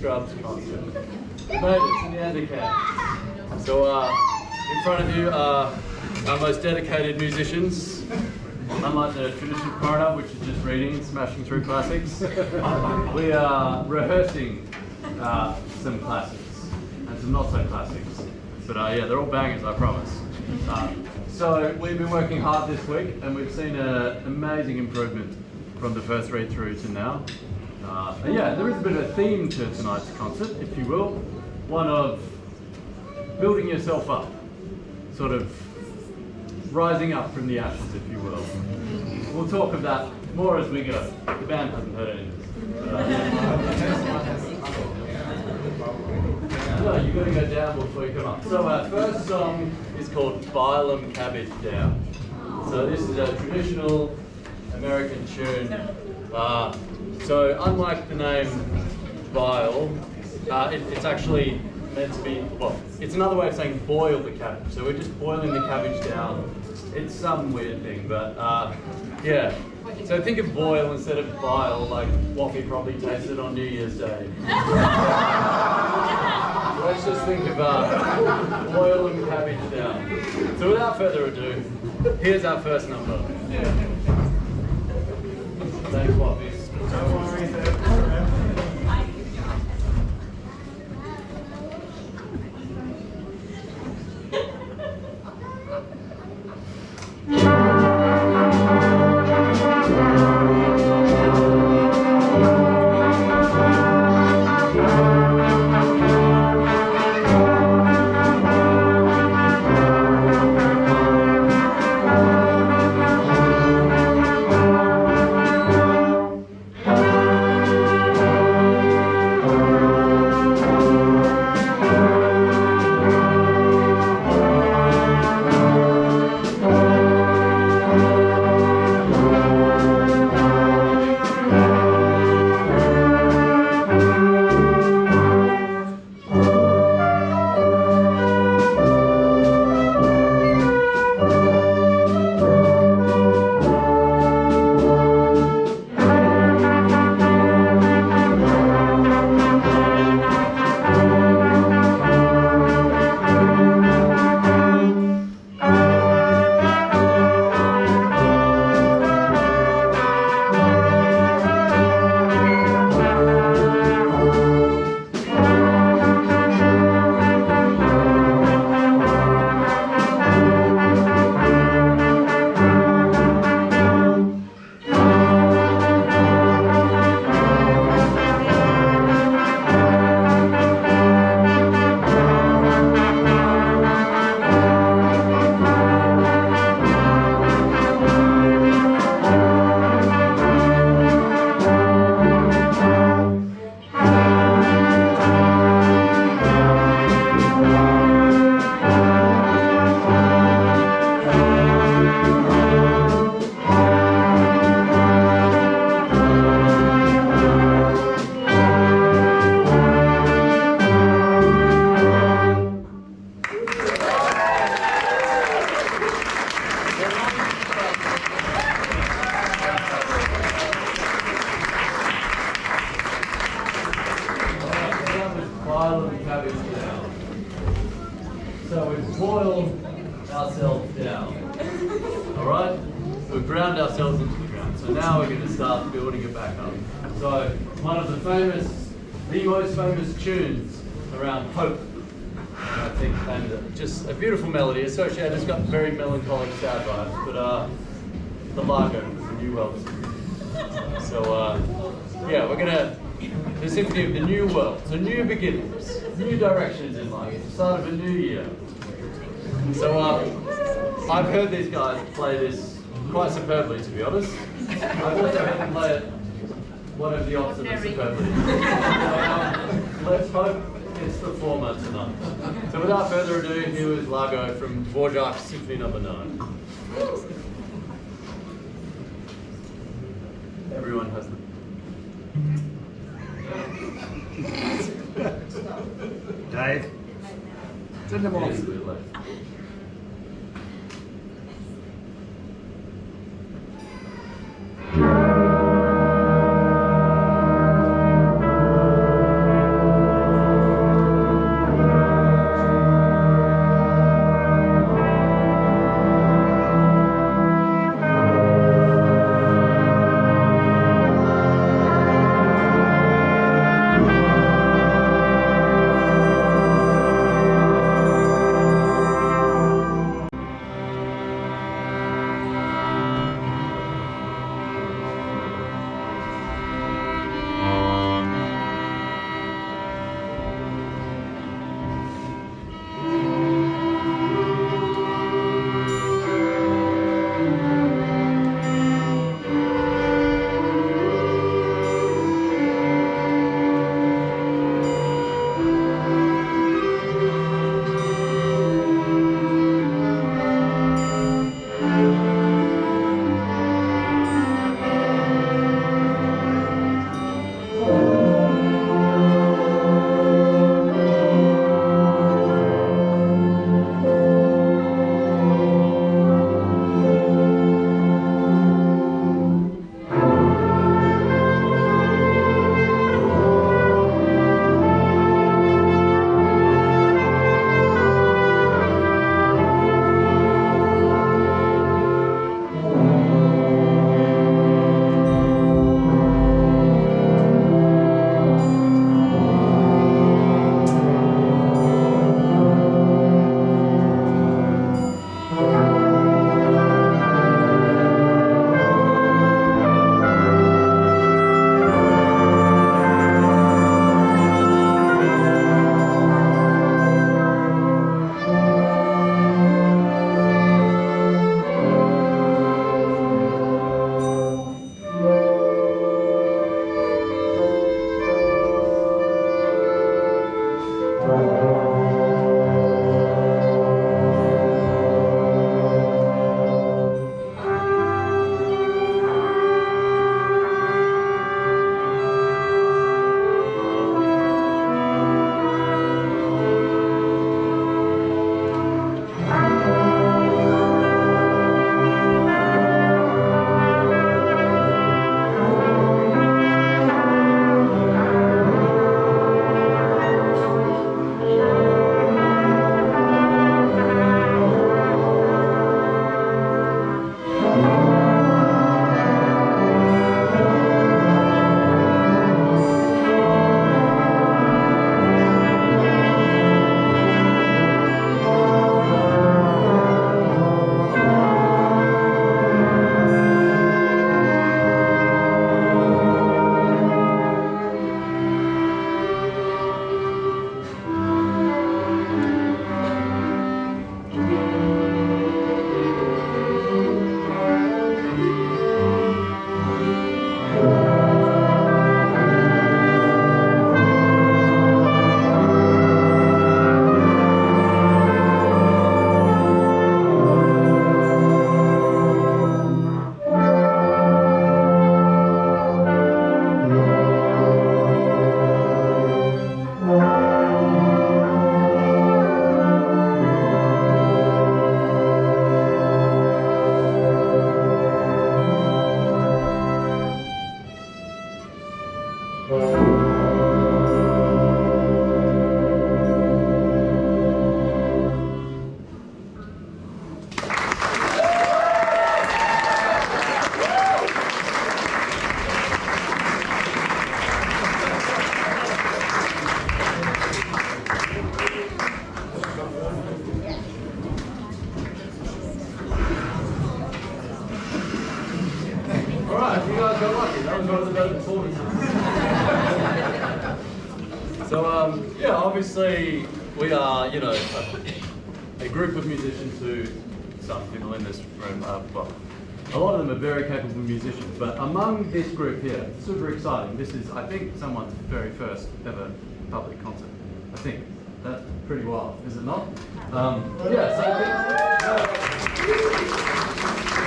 Scrubs concert. We made it to the Undercat. So in front of you are our most dedicated musicians. Unlike the traditional Quaranup, which is just reading, smashing through classics, we are rehearsing some classics and some not so classics. But yeah, they're all bangers, I promise. So we've been working hard this week, and we've seen an amazing improvement from the first read through to now. And yeah, there is a bit of a theme to tonight's concert, if you will. One of building yourself up, sort of rising up from the ashes, if you will. We'll talk of that more as we go. The band hasn't heard any of this. No, you've got to go down before you come up. So our first song is called Bile Cabbage Down. So this is a traditional American tune. So unlike the name bile, it's actually meant to be, well, it's another way of saying boil the cabbage. So we're just boiling the cabbage down. It's some weird thing, but yeah. So think of boil instead of bile, like Waffy probably tasted on New Year's Day. Let's just think of boil and cabbage down. So without further ado, here's our first number. Thanks, Waffy. Don't worry, So we've boiled ourselves down, all right? We've ground ourselves into the ground. So now we're going to start building it back up. So one of the most famous tunes around hope, I think, and just a beautiful melody associated. It's got very melancholic sad vibes, but the Largo, the New World. So yeah, we're gonna the symphony of the new world, so new beginnings, new directions in life, the start of a new year. So I've heard these guys play this quite superbly, to be honest. I've also heard them play it whatever the opposite of superbly. Let's hope it's the former tonight. So without further ado, here is Largo from Dvorak's Symphony No. 9. Everyone has them. Dave, send them off. yeah, obviously we are, you know, a group of musicians who, some people in this room are, well, a lot of them are very capable musicians, but among this group here, super exciting. This is, I think, someone's very first ever public concert. I think. That's pretty wild, is it not? Yeah, so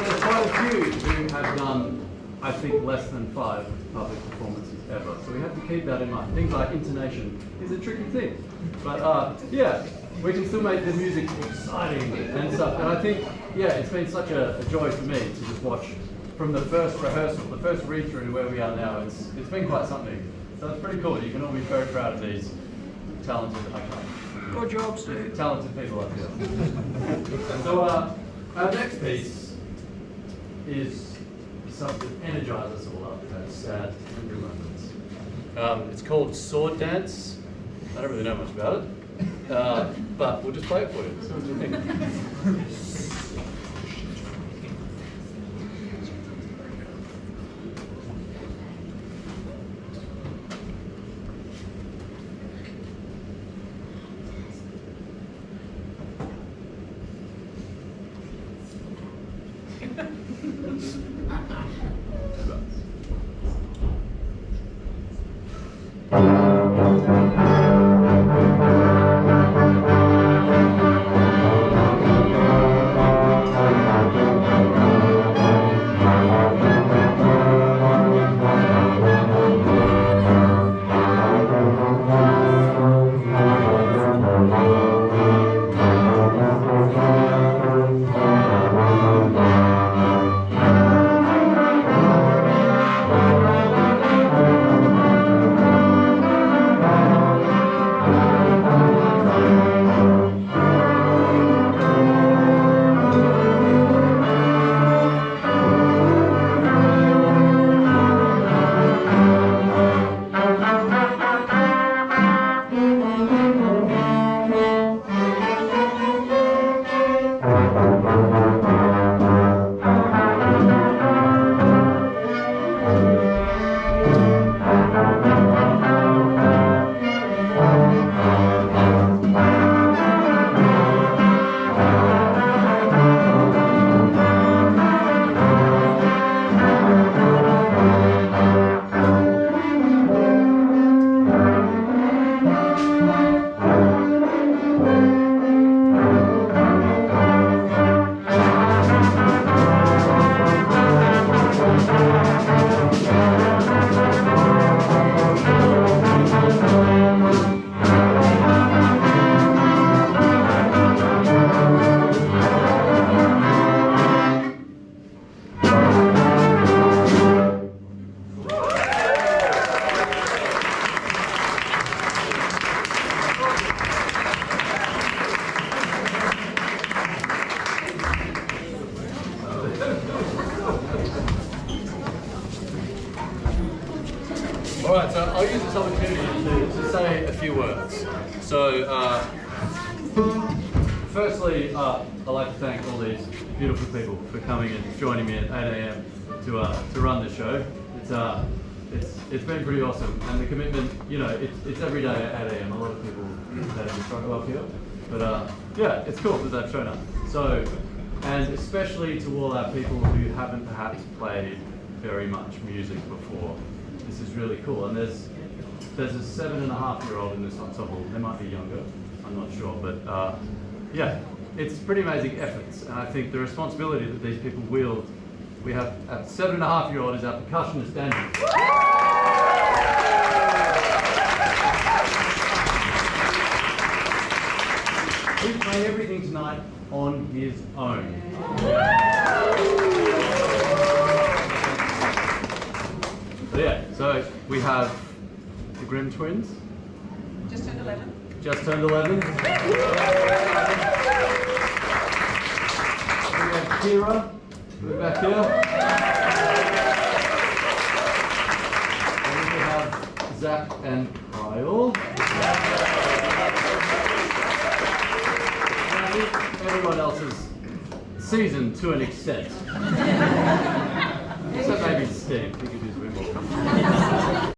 there's quite a few who have done, I think, less than 5 public performances ever. So we have to keep that in mind. Things like intonation is a tricky thing. But yeah, we can still make the music exciting and stuff. And I think, yeah, it's been such a joy for me to just watch from the first rehearsal, the first read through to where we are now. It's been quite something. So it's pretty cool. You can all be very proud of these talented, Good job, Steve. talented people up here. So our next piece is something to energize us all up at sad angry moments. It's called Sword Dance. I don't really know much about it, but we'll just play it for you. So what do you think? All right, so I'll use this opportunity to say a few words. So, firstly, I'd like to thank all these beautiful people for coming and joining me at 8 a.m. to run the show. It's been pretty awesome, and the commitment, you know, it's every day at 8 a.m. A lot of people that have struggle up here, but yeah, it's cool that they've shown up. So, and especially to all our people who haven't perhaps played very much music before. This is really cool, and there's a 7.5-year-old in this ensemble. They might be younger, I'm not sure, but yeah, it's pretty amazing efforts, and I think the responsibility that these people wield. We have a 7.5-year-old is our percussionist, Daniel. He's playing everything tonight on his own. So yeah, so we have the Grimm twins. Just turned 11. Just turned 11. We have Kira, we're back here. And we have Zach and Kyle. And I think everyone else is seasoned to an extent. Except maybe Steve, he could use a bit more.